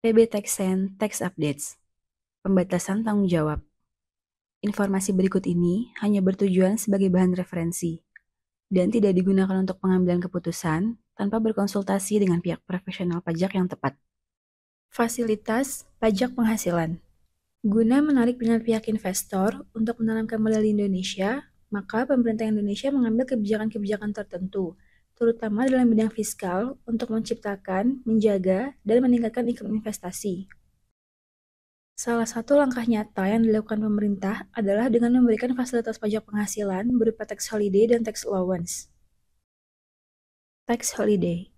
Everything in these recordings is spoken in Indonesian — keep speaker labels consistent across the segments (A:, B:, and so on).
A: PB Texen Tax Updates. Pembatasan tanggung jawab. Informasi berikut ini hanya bertujuan sebagai bahan referensi dan tidak digunakan untuk pengambilan keputusan tanpa berkonsultasi dengan pihak profesional pajak yang tepat. Fasilitas pajak penghasilan. Guna menarik minat pihak investor untuk menanamkan modal di Indonesia, maka pemerintah Indonesia mengambil kebijakan-kebijakan tertentu, terutama dalam bidang fiskal untuk menciptakan, menjaga, dan meningkatkan iklim investasi. Salah satu langkah nyata yang dilakukan pemerintah adalah dengan memberikan fasilitas pajak penghasilan berupa tax holiday dan tax allowance. Tax holiday.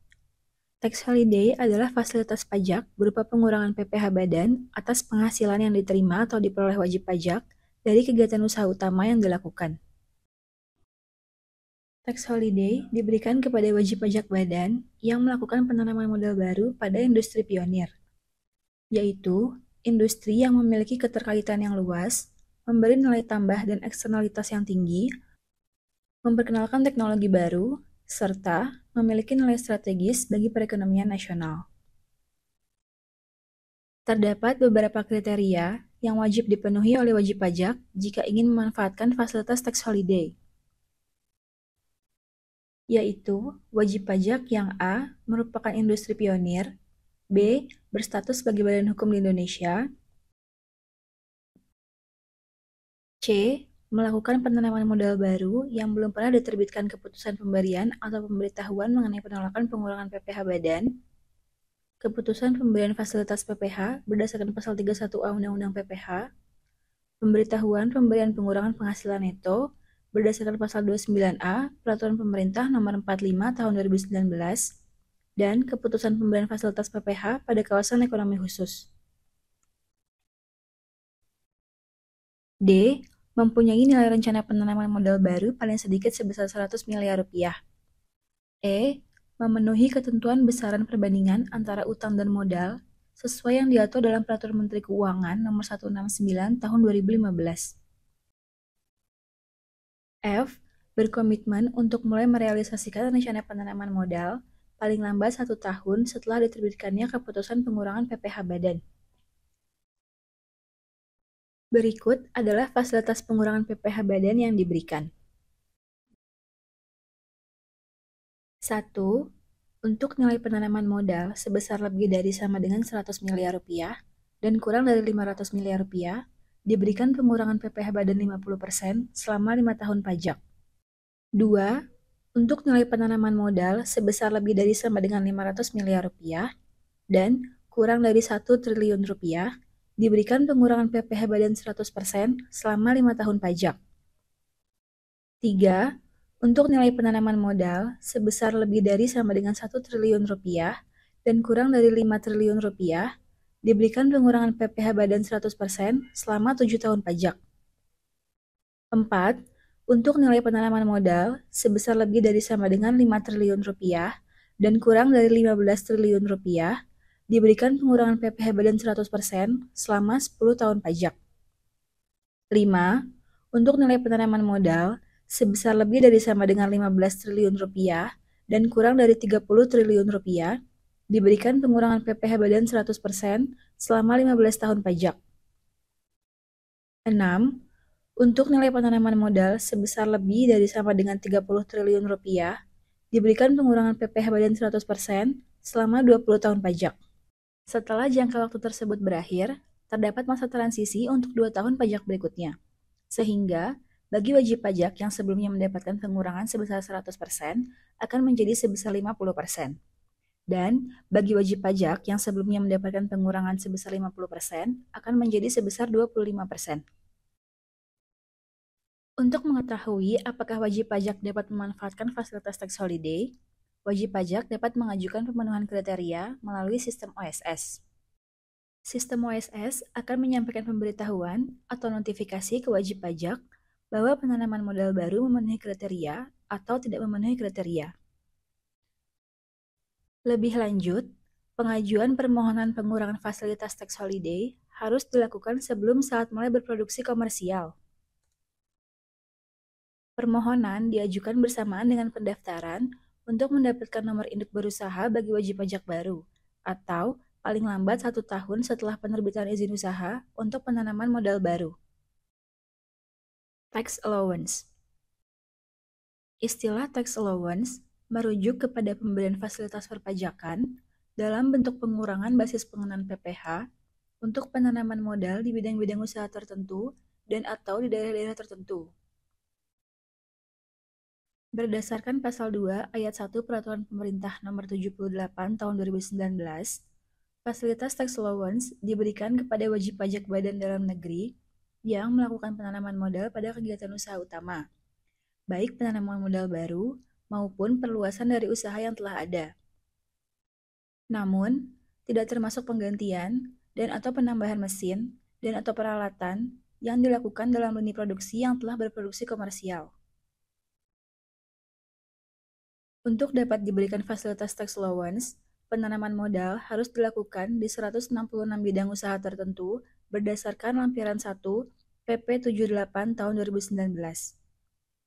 A: Tax holiday adalah fasilitas pajak berupa pengurangan PPh badan atas penghasilan yang diterima atau diperoleh wajib pajak dari kegiatan usaha utama yang dilakukan. Tax holiday diberikan kepada wajib pajak badan yang melakukan penanaman modal baru pada industri pionir, yaitu industri yang memiliki keterkaitan yang luas, memberi nilai tambah dan eksternalitas yang tinggi, memperkenalkan teknologi baru, serta memiliki nilai strategis bagi perekonomian nasional. Terdapat beberapa kriteria yang wajib dipenuhi oleh wajib pajak jika ingin memanfaatkan fasilitas tax holiday, yaitu wajib pajak yang A. merupakan industri pionir, B. berstatus sebagai badan hukum di Indonesia, C. melakukan penanaman modal baru yang belum pernah diterbitkan keputusan pemberian atau pemberitahuan mengenai penolakan pengurangan PPh badan, keputusan pemberian fasilitas PPh berdasarkan pasal 31A Undang-Undang PPh, pemberitahuan pemberian pengurangan penghasilan neto berdasarkan pasal 29A Peraturan Pemerintah Nomor 45 Tahun 2019, dan keputusan pemberian fasilitas PPh pada kawasan ekonomi khusus. D. mempunyai nilai rencana penanaman modal baru paling sedikit sebesar 100 miliar rupiah. E. memenuhi ketentuan besaran perbandingan antara utang dan modal sesuai yang diatur dalam Peraturan Menteri Keuangan Nomor 169 Tahun 2015. F. berkomitmen untuk mulai merealisasikan rencana penanaman modal paling lambat 1 tahun setelah diterbitkannya keputusan pengurangan PPh badan. Berikut adalah fasilitas pengurangan PPh badan yang diberikan. 1. Untuk nilai penanaman modal sebesar lebih dari sama dengan 100 miliar rupiah dan kurang dari 500 miliar rupiah, diberikan pengurangan PPh badan 50% selama 5 tahun pajak. 2. Untuk nilai penanaman modal sebesar lebih dari sama dengan 500 miliar rupiah dan kurang dari 1 triliun rupiah, diberikan pengurangan PPh badan 100% selama 5 tahun pajak. 3. Untuk nilai penanaman modal sebesar lebih dari sama dengan 1 triliun rupiah dan kurang dari 5 triliun rupiah, diberikan pengurangan PPh badan 100% selama 7 tahun pajak. 4. Untuk nilai penanaman modal sebesar lebih dari sama dengan 5 triliun rupiah dan kurang dari 15 triliun rupiah, diberikan pengurangan PPh badan 100% selama 10 tahun pajak. 5. Untuk nilai penanaman modal sebesar lebih dari sama dengan 15 triliun rupiah dan kurang dari 30 triliun rupiah, diberikan pengurangan PPh badan 100% selama 15 tahun pajak. 6. Untuk nilai penanaman modal sebesar lebih dari sama dengan 30 triliun rupiah, diberikan pengurangan PPh badan 100% selama 20 tahun pajak. Setelah jangka waktu tersebut berakhir, terdapat masa transisi untuk 2 tahun pajak berikutnya. Sehingga, bagi wajib pajak yang sebelumnya mendapatkan pengurangan sebesar 100% akan menjadi sebesar 50%. Dan bagi wajib pajak yang sebelumnya mendapatkan pengurangan sebesar 50% akan menjadi sebesar 25%. Untuk mengetahui apakah wajib pajak dapat memanfaatkan fasilitas tax holiday, wajib pajak dapat mengajukan pemenuhan kriteria melalui sistem OSS. Sistem OSS akan menyampaikan pemberitahuan atau notifikasi ke wajib pajak bahwa penanaman modal baru memenuhi kriteria atau tidak memenuhi kriteria. Lebih lanjut, pengajuan permohonan pengurangan fasilitas tax holiday harus dilakukan sebelum saat mulai berproduksi komersial. Permohonan diajukan bersamaan dengan pendaftaran untuk mendapatkan nomor induk berusaha bagi wajib pajak baru, atau paling lambat 1 tahun setelah penerbitan izin usaha untuk penanaman modal baru. Tax allowance. Istilah tax allowance merujuk kepada pemberian fasilitas perpajakan dalam bentuk pengurangan basis pengenaan PPh untuk penanaman modal di bidang-bidang usaha tertentu dan atau di daerah-daerah tertentu. Berdasarkan Pasal 2 Ayat 1 Peraturan Pemerintah Nomor 78 Tahun 2019, fasilitas tax allowance diberikan kepada wajib pajak badan dalam negeri yang melakukan penanaman modal pada kegiatan usaha utama, baik penanaman modal baru maupun perluasan dari usaha yang telah ada. Namun, tidak termasuk penggantian dan atau penambahan mesin dan atau peralatan yang dilakukan dalam lini produksi yang telah berproduksi komersial. Untuk dapat diberikan fasilitas tax allowance, penanaman modal harus dilakukan di 166 bidang usaha tertentu berdasarkan lampiran 1 PP 78 tahun 2019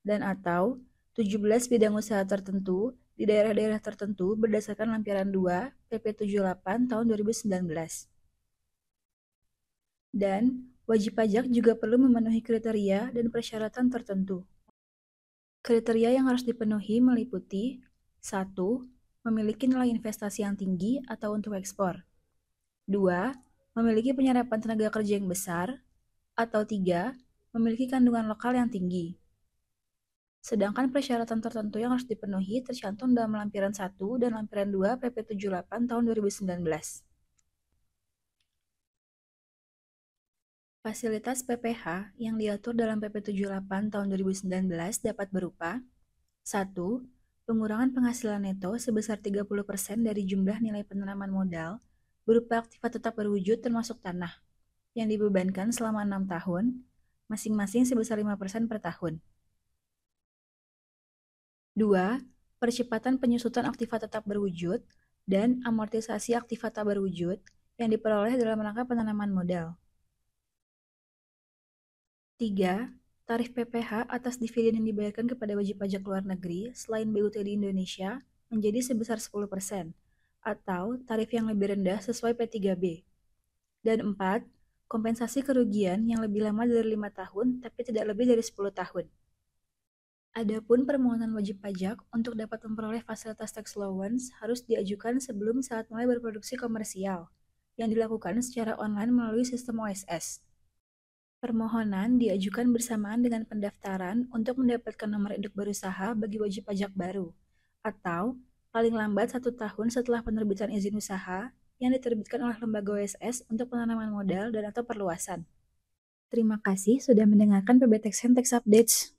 A: dan atau 17 bidang usaha tertentu di daerah-daerah tertentu berdasarkan lampiran 2 PP 78 tahun 2019. Dan wajib pajak juga perlu memenuhi kriteria dan persyaratan tertentu. Kriteria yang harus dipenuhi meliputi 1. Memiliki nilai investasi yang tinggi atau untuk ekspor. 2. Memiliki penyerapan tenaga kerja yang besar. Atau 3. Memiliki kandungan lokal yang tinggi. Sedangkan persyaratan tertentu yang harus dipenuhi tercantum dalam lampiran 1 dan lampiran 2 PP 78 tahun 2019. Fasilitas PPh yang diatur dalam PP 78 tahun 2019 dapat berupa 1. Pengurangan penghasilan neto sebesar 30% dari jumlah nilai penanaman modal berupa aktiva tetap berwujud termasuk tanah yang dibebankan selama 6 tahun, masing-masing sebesar 5% per tahun. 2. Percepatan penyusutan aktiva tetap berwujud dan amortisasi aktiva tak berwujud yang diperoleh dalam rangka penanaman modal. 3. Tarif PPh atas dividen yang dibayarkan kepada wajib pajak luar negeri selain BUT di Indonesia menjadi sebesar 10% atau tarif yang lebih rendah sesuai P3B. Dan 4. Kompensasi kerugian yang lebih lama dari 5 tahun tapi tidak lebih dari 10 tahun. Adapun permohonan wajib pajak untuk dapat memperoleh fasilitas tax allowance harus diajukan sebelum saat mulai berproduksi komersial, yang dilakukan secara online melalui sistem OSS. Permohonan diajukan bersamaan dengan pendaftaran untuk mendapatkan nomor induk berusaha bagi wajib pajak baru, atau paling lambat 1 tahun setelah penerbitan izin usaha yang diterbitkan oleh lembaga OSS untuk penanaman modal dan atau perluasan. Terima kasih sudah mendengarkan PB Tax Tax Updates.